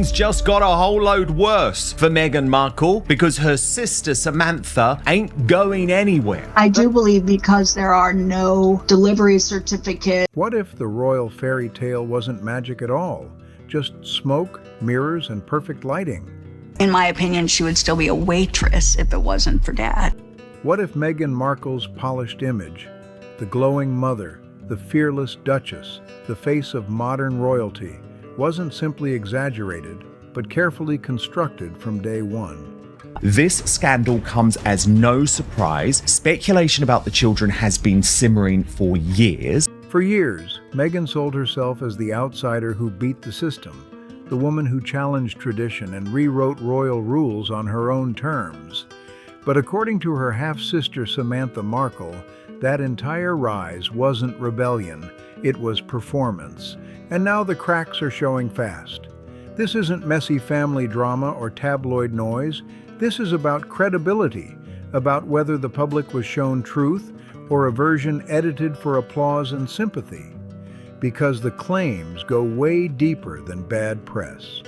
It's just got a whole load worse for Meghan Markle because her sister Samantha ain't going anywhere. I do believe because there are no delivery certificates. What if the royal fairy tale wasn't magic at all? Just smoke, mirrors, and perfect lighting? In my opinion, she would still be a waitress if it wasn't for Dad. What if Meghan Markle's polished image, the glowing mother, the fearless duchess, the face of modern royalty, wasn't simply exaggerated, but carefully constructed from day one? This scandal comes as no surprise. Speculation about the children has been simmering for years. For years, Meghan sold herself as the outsider who beat the system, the woman who challenged tradition and rewrote royal rules on her own terms. But according to her half-sister Samantha Markle, that entire rise wasn't rebellion, it was performance. And now the cracks are showing fast. This isn't messy family drama or tabloid noise. This is about credibility, about whether the public was shown truth or a version edited for applause and sympathy. Because the claims go way deeper than bad press.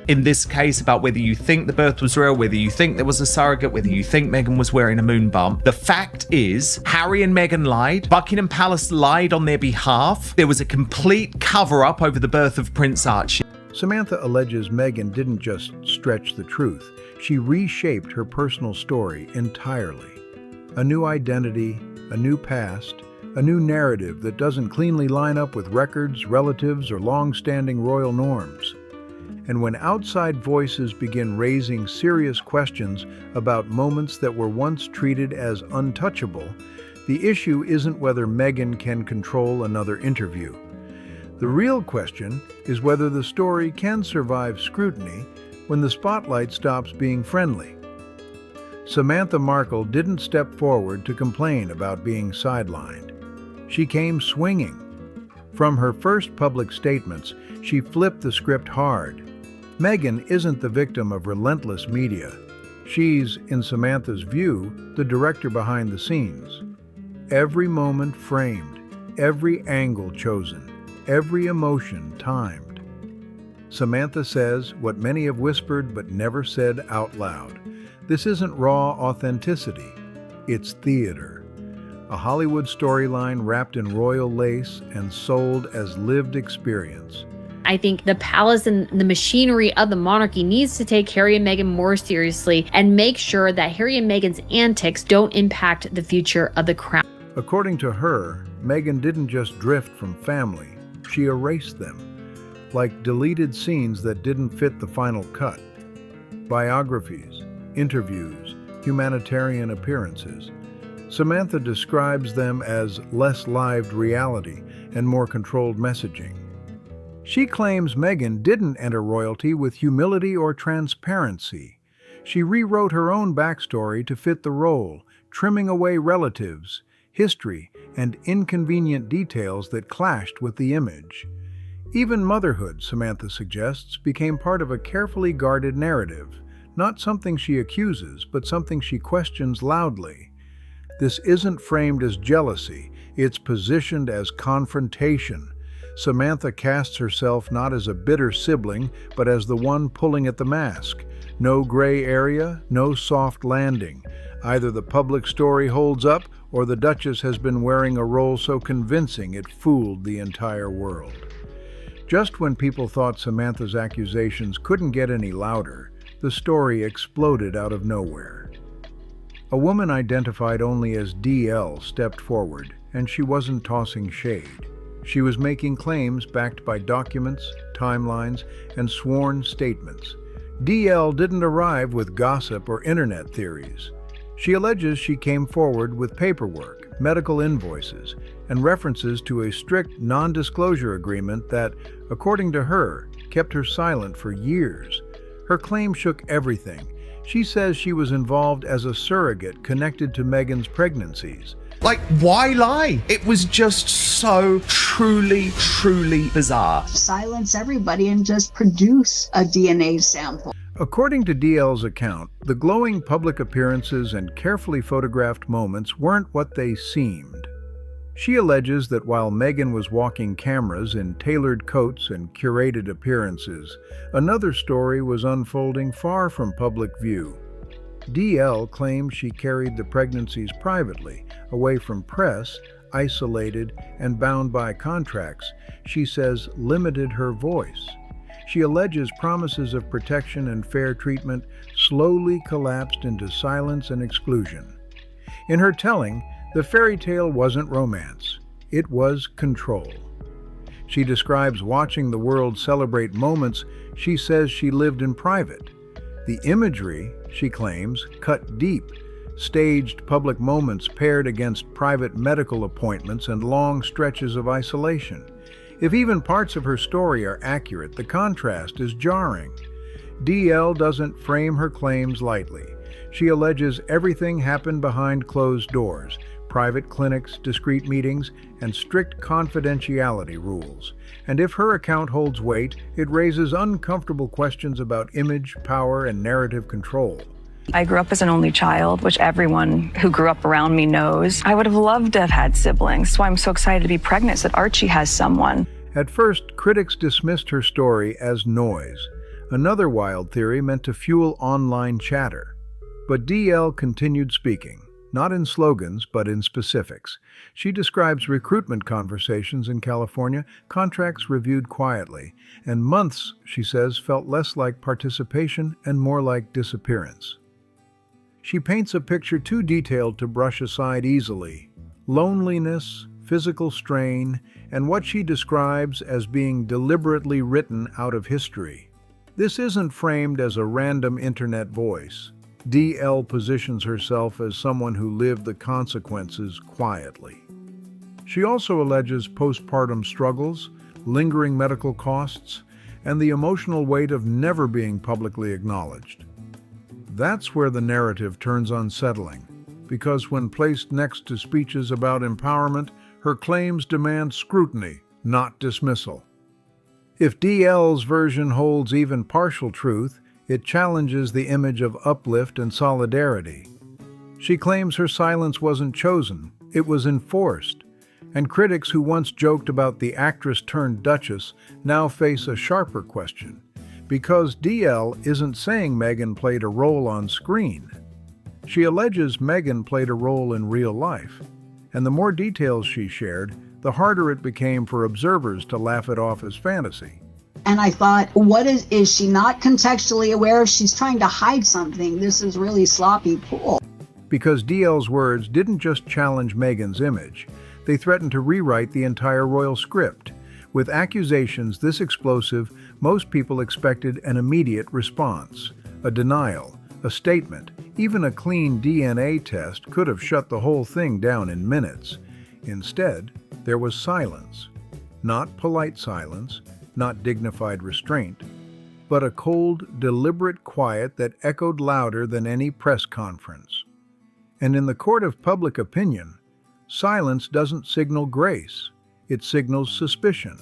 In this case, about whether you think the birth was real, whether you think there was a surrogate, whether you think Meghan was wearing a moon bump, the fact is Harry and Meghan lied. Buckingham Palace lied on their behalf. There was a complete cover-up over the birth of Prince Archie. Samantha alleges Meghan didn't just stretch the truth. She reshaped her personal story entirely. A new identity, a new past, a new narrative that doesn't cleanly line up with records, relatives, or long-standing royal norms. And when outside voices begin raising serious questions about moments that were once treated as untouchable, the issue isn't whether Meghan can control another interview. The real question is whether the story can survive scrutiny when the spotlight stops being friendly. Samantha Markle didn't step forward to complain about being sidelined. She came swinging. From her first public statements, she flipped the script hard. Meghan isn't the victim of relentless media. She's, in Samantha's view, the director behind the scenes. Every moment framed, every angle chosen, every emotion timed. Samantha says what many have whispered but never said out loud. This isn't raw authenticity, it's theater. A Hollywood storyline wrapped in royal lace and sold as lived experience. I think the palace and the machinery of the monarchy needs to take Harry and Meghan more seriously and make sure that Harry and Meghan's antics don't impact the future of the crown. According to her, Meghan didn't just drift from family, she erased them, like deleted scenes that didn't fit the final cut. Biographies, interviews, humanitarian appearances. Samantha describes them as less lived reality and more controlled messaging. She claims Meghan didn't enter royalty with humility or transparency. She rewrote her own backstory to fit the role, trimming away relatives, history, and inconvenient details that clashed with the image. Even motherhood, Samantha suggests, became part of a carefully guarded narrative, not something she accuses, but something she questions loudly. This isn't framed as jealousy, it's positioned as confrontation. Samantha casts herself not as a bitter sibling, but as the one pulling at the mask. No gray area, no soft landing. Either the public story holds up, or the Duchess has been wearing a role so convincing it fooled the entire world. Just when people thought Samantha's accusations couldn't get any louder, the story exploded out of nowhere. A woman identified only as DL stepped forward, and she wasn't tossing shade. She was making claims backed by documents, timelines, and sworn statements. DL didn't arrive with gossip or internet theories. She alleges she came forward with paperwork, medical invoices, and references to a strict non-disclosure agreement that, according to her, kept her silent for years. Her claim shook everything. She says she was involved as a surrogate connected to Meghan's pregnancies. Like, why lie? It was just so truly bizarre. Silence everybody and just produce a DNA sample. According to DL's account, the glowing public appearances and carefully photographed moments weren't what they seemed. She alleges that while Meghan was walking cameras in tailored coats and curated appearances, another story was unfolding far from public view. DL claims she carried the pregnancies privately, away from press, isolated, and bound by contracts she says limited her voice. She alleges promises of protection and fair treatment slowly collapsed into silence and exclusion. In her telling, the fairy tale wasn't romance, it was control. She describes watching the world celebrate moments she says she lived in private. The imagery, she claims, cut deep, staged public moments paired against private medical appointments and long stretches of isolation. If even parts of her story are accurate, the contrast is jarring. DL doesn't frame her claims lightly. She alleges everything happened behind closed doors, private clinics, discreet meetings, and strict confidentiality rules. And if her account holds weight, it raises uncomfortable questions about image, power, and narrative control. I grew up as an only child, which everyone who grew up around me knows. I would have loved to have had siblings, so I'm so excited to be pregnant so that Archie has someone. At first, critics dismissed her story as noise, another wild theory meant to fuel online chatter. But DL continued speaking, not in slogans, but in specifics. She describes recruitment conversations in California, contracts reviewed quietly, and months, she says, felt less like participation and more like disappearance. She paints a picture too detailed to brush aside easily. Loneliness, physical strain, and what she describes as being deliberately written out of history. This isn't framed as a random internet voice. DL positions herself as someone who lived the consequences quietly. She also alleges postpartum struggles, lingering medical costs, and the emotional weight of never being publicly acknowledged. That's where the narrative turns unsettling, because when placed next to speeches about empowerment, her claims demand scrutiny, not dismissal. If DL's version holds even partial truth, it challenges the image of uplift and solidarity. She claims her silence wasn't chosen, it was enforced. And critics who once joked about the actress turned duchess now face a sharper question. Because DL isn't saying Meghan played a role on screen. She alleges Meghan played a role in real life. And the more details she shared, the harder it became for observers to laugh it off as fantasy. And I thought, is she not contextually aware if she's trying to hide something? This is really sloppy pool. Because DL's words didn't just challenge Meghan's image, they threatened to rewrite the entire royal script. With accusations this explosive, most people expected an immediate response. A denial, a statement, even a clean DNA test could have shut the whole thing down in minutes. Instead, there was silence. Not polite silence, not dignified restraint, but a cold, deliberate quiet that echoed louder than any press conference. And in the court of public opinion, silence doesn't signal grace, it signals suspicion.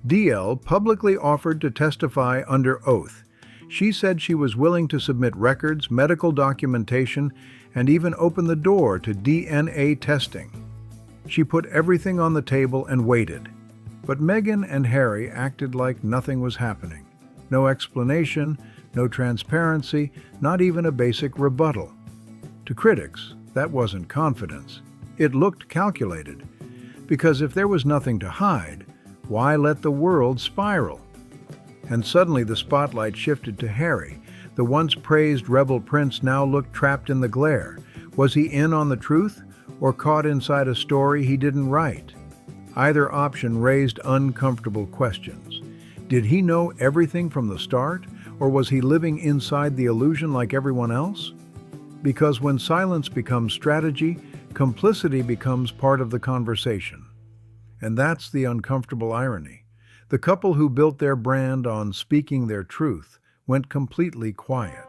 DL publicly offered to testify under oath. She said she was willing to submit records, medical documentation, and even open the door to DNA testing. She put everything on the table and waited. But Meghan and Harry acted like nothing was happening. No explanation, no transparency, not even a basic rebuttal. To critics, that wasn't confidence. It looked calculated. Because if there was nothing to hide, why let the world spiral? And suddenly the spotlight shifted to Harry. The once praised rebel prince now looked trapped in the glare. Was he in on the truth, or caught inside a story he didn't write? Either option raised uncomfortable questions. Did he know everything from the start, or was he living inside the illusion like everyone else? Because when silence becomes strategy, complicity becomes part of the conversation. And that's the uncomfortable irony. The couple who built their brand on speaking their truth went completely quiet.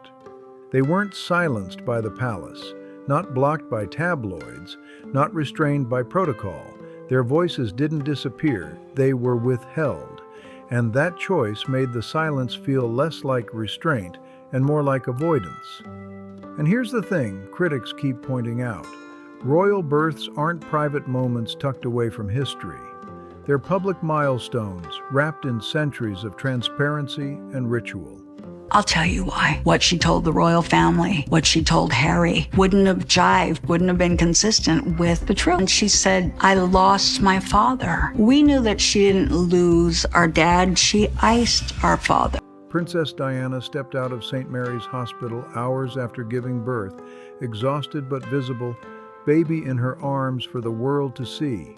They weren't silenced by the palace, not blocked by tabloids, not restrained by protocol. Their voices didn't disappear, they were withheld. And that choice made the silence feel less like restraint and more like avoidance. And here's the thing critics keep pointing out. Royal births aren't private moments tucked away from history. They're public milestones wrapped in centuries of transparency and ritual. I'll tell you why. What she told the royal family, what she told Harry, wouldn't have jived, wouldn't have been consistent with the truth. And she said, I lost my father. We knew that she didn't lose our dad. She iced our father. Princess Diana stepped out of St. Mary's Hospital hours after giving birth, exhausted but visible, baby in her arms for the world to see.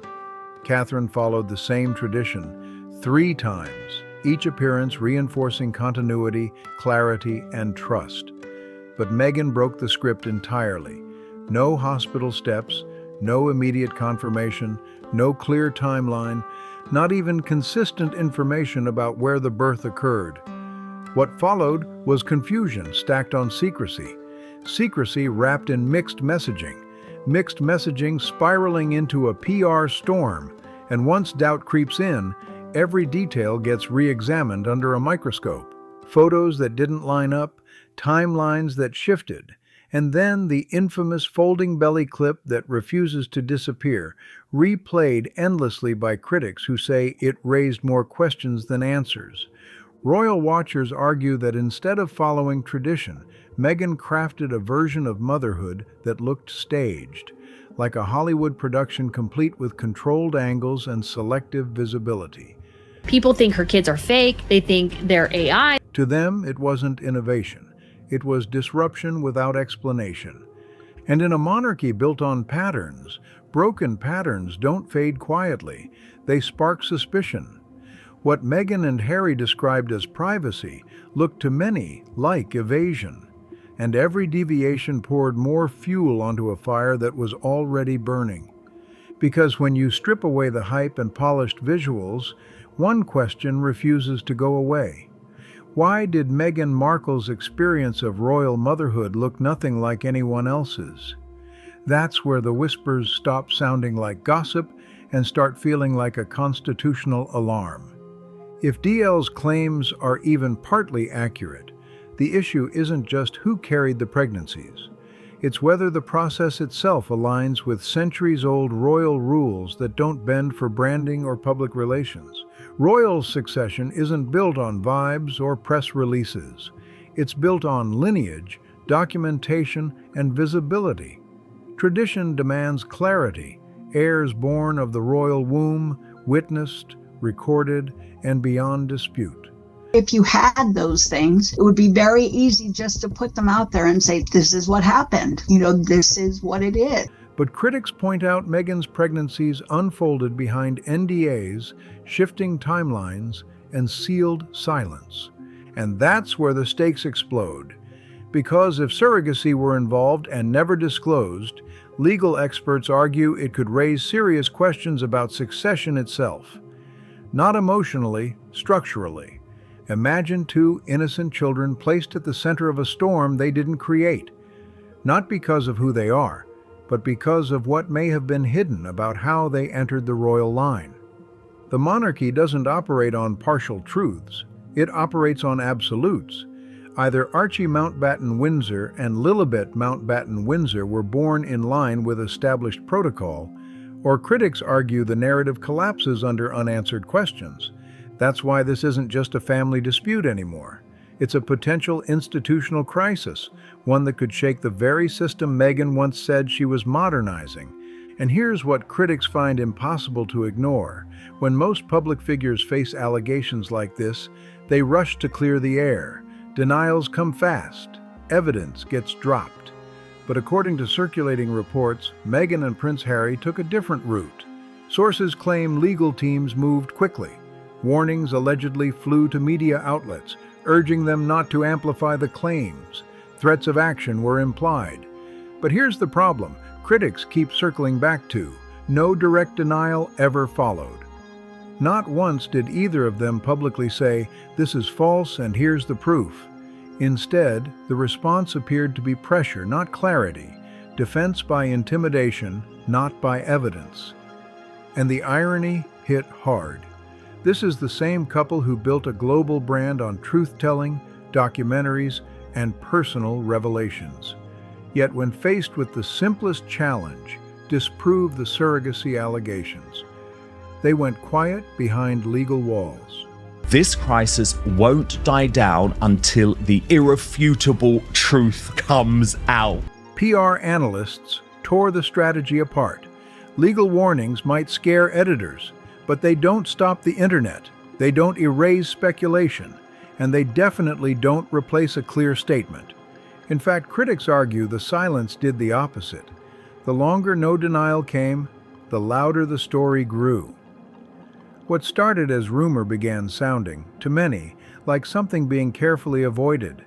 Catherine followed the same tradition 3 times, each appearance reinforcing continuity, clarity, and trust. But Meghan broke the script entirely. No hospital steps, no immediate confirmation, no clear timeline, not even consistent information about where the birth occurred. What followed was confusion stacked on secrecy. Secrecy wrapped in mixed messaging spiraling into a PR storm, and once doubt creeps in, every detail gets re-examined under a microscope. Photos that didn't line up, timelines that shifted, and then the infamous folding belly clip that refuses to disappear, replayed endlessly by critics who say it raised more questions than answers. Royal watchers argue that instead of following tradition, Meghan crafted a version of motherhood that looked staged, like a Hollywood production complete with controlled angles and selective visibility. People think her kids are fake. They think they're AI. To them, it wasn't innovation. It was disruption without explanation. And in a monarchy built on patterns, broken patterns don't fade quietly. They spark suspicion. What Meghan and Harry described as privacy looked to many like evasion. And every deviation poured more fuel onto a fire that was already burning. Because when you strip away the hype and polished visuals, one question refuses to go away. Why did Meghan Markle's experience of royal motherhood look nothing like anyone else's? That's where the whispers stop sounding like gossip and start feeling like a constitutional alarm. If DL's claims are even partly accurate, the issue isn't just who carried the pregnancies. It's whether the process itself aligns with centuries-old royal rules that don't bend for branding or public relations. Royal succession isn't built on vibes or press releases. It's built on lineage, documentation, and visibility. Tradition demands clarity, heirs born of the royal womb, witnessed, recorded, and beyond dispute. If you had those things, it would be very easy just to put them out there and say, this is what happened. This is what it is. But critics point out Meghan's pregnancies unfolded behind NDAs, shifting timelines, and sealed silence. And that's where the stakes explode. Because if surrogacy were involved and never disclosed, legal experts argue it could raise serious questions about succession itself. Not emotionally, structurally. Imagine 2 innocent children placed at the center of a storm they didn't create, not because of who they are, but because of what may have been hidden about how they entered the royal line. The monarchy doesn't operate on partial truths. It operates on absolutes. Either Archie Mountbatten Windsor and Lilibet Mountbatten Windsor were born in line with established protocol, or critics argue the narrative collapses under unanswered questions. That's why this isn't just a family dispute anymore. It's a potential institutional crisis, one that could shake the very system Meghan once said she was modernizing. And here's what critics find impossible to ignore. When most public figures face allegations like this, they rush to clear the air. Denials come fast. Evidence gets dropped. But according to circulating reports, Meghan and Prince Harry took a different route. Sources claim legal teams moved quickly. Warnings allegedly flew to media outlets, urging them not to amplify the claims. Threats of action were implied. But here's the problem critics keep circling back to: no direct denial ever followed. Not once did either of them publicly say, "This is false and here's the proof." Instead, the response appeared to be pressure, not clarity, defense by intimidation, not by evidence. And the irony hit hard. This is the same couple who built a global brand on truth-telling, documentaries, and personal revelations. Yet when faced with the simplest challenge, disprove the surrogacy allegations. They went quiet behind legal walls. This crisis won't die down until the irrefutable truth comes out. PR analysts tore the strategy apart. Legal warnings might scare editors, but they don't stop the internet. They don't erase speculation, and they definitely don't replace a clear statement. In fact, critics argue the silence did the opposite. The longer no denial came, the louder the story grew. What started as rumor began sounding, to many, like something being carefully avoided.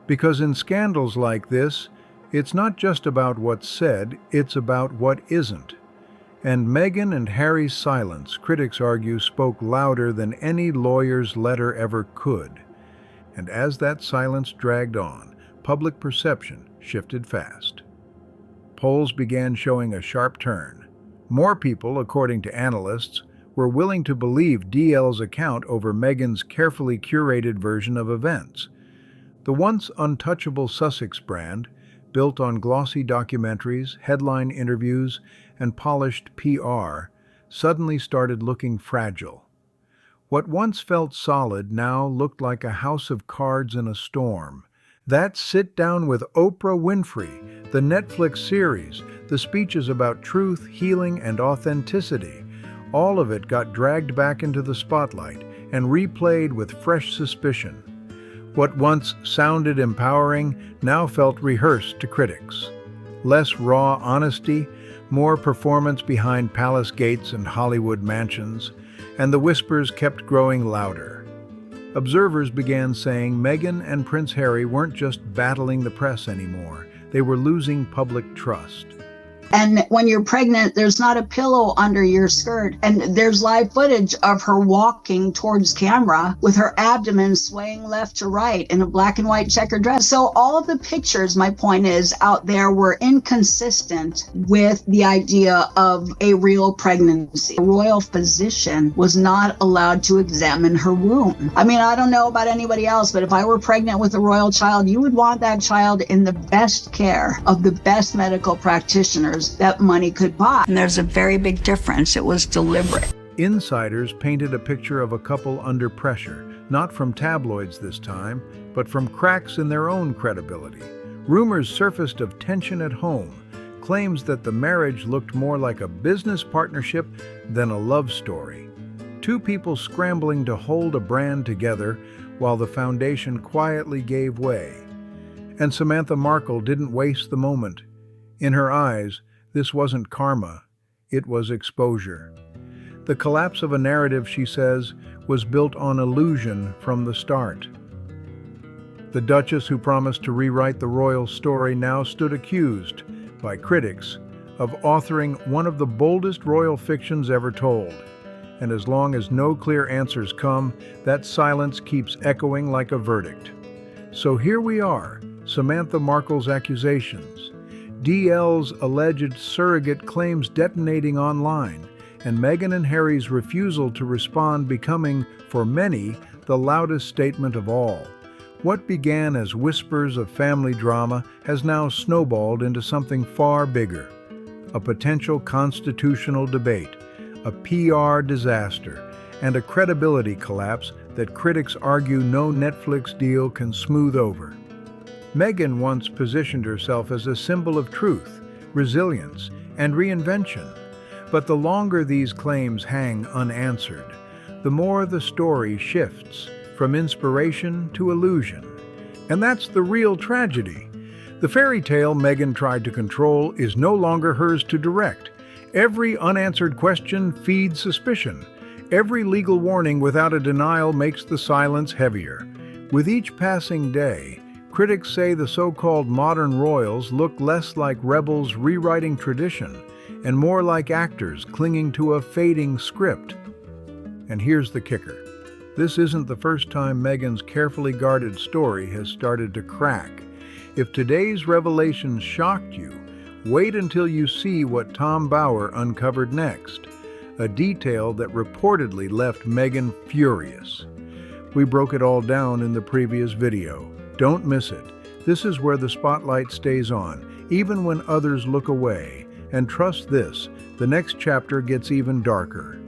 Because in scandals like this, it's not just about what's said, it's about what isn't. And Meghan and Harry's silence, critics argue, spoke louder than any lawyer's letter ever could. And as that silence dragged on, public perception shifted fast. Polls began showing a sharp turn. More people, according to analysts, were willing to believe DL's account over Meghan's carefully curated version of events. The once untouchable Sussex brand, built on glossy documentaries, headline interviews, and polished PR, suddenly started looking fragile. What once felt solid now looked like a house of cards in a storm. That sit down with Oprah Winfrey, the Netflix series, the speeches about truth, healing, and authenticity, all of it got dragged back into the spotlight and replayed with fresh suspicion. What once sounded empowering now felt rehearsed to critics. Less raw honesty, more performance behind palace gates and Hollywood mansions, and the whispers kept growing louder. Observers began saying Meghan and Prince Harry weren't just battling the press anymore, they were losing public trust. And when you're pregnant, there's not a pillow under your skirt. And there's live footage of her walking towards camera with her abdomen swaying left to right in a black and white checkered dress. So all of the pictures, my point is, out there were inconsistent with the idea of a real pregnancy. A royal physician was not allowed to examine her womb. I mean, I don't know about anybody else, but if I were pregnant with a royal child, you would want that child in the best care of the best medical practitioners that money could buy. And there's a very big difference. It was deliberate. Insiders painted a picture of a couple under pressure, not from tabloids this time, but from cracks in their own credibility. Rumors surfaced of tension at home, claims that the marriage looked more like a business partnership than a love story. Two people scrambling to hold a brand together while the foundation quietly gave way. And Samantha Markle didn't waste the moment. In her eyes, this wasn't karma, it was exposure. The collapse of a narrative, she says, was built on illusion from the start. The Duchess, who promised to rewrite the royal story, now stood accused, by critics, of authoring one of the boldest royal fictions ever told. And as long as no clear answers come, that silence keeps echoing like a verdict. So here we are, Samantha Markle's accusations, DL's alleged surrogate claims detonating online, and Meghan and Harry's refusal to respond becoming, for many, the loudest statement of all. What began as whispers of family drama has now snowballed into something far bigger, a potential constitutional debate, a PR disaster, and a credibility collapse that critics argue no Netflix deal can smooth over. Meghan once positioned herself as a symbol of truth, resilience, and reinvention. But the longer these claims hang unanswered, the more the story shifts from inspiration to illusion. And that's the real tragedy. The fairy tale Meghan tried to control is no longer hers to direct. Every unanswered question feeds suspicion. Every legal warning without a denial makes the silence heavier. With each passing day, critics say the so-called modern royals look less like rebels rewriting tradition and more like actors clinging to a fading script. And here's the kicker. This isn't the first time Meghan's carefully guarded story has started to crack. If today's revelations shocked you, wait until you see what Tom Bower uncovered next, a detail that reportedly left Meghan furious. We broke it all down in the previous video. Don't miss it. This is where the spotlight stays on, even when others look away. And trust this, the next chapter gets even darker.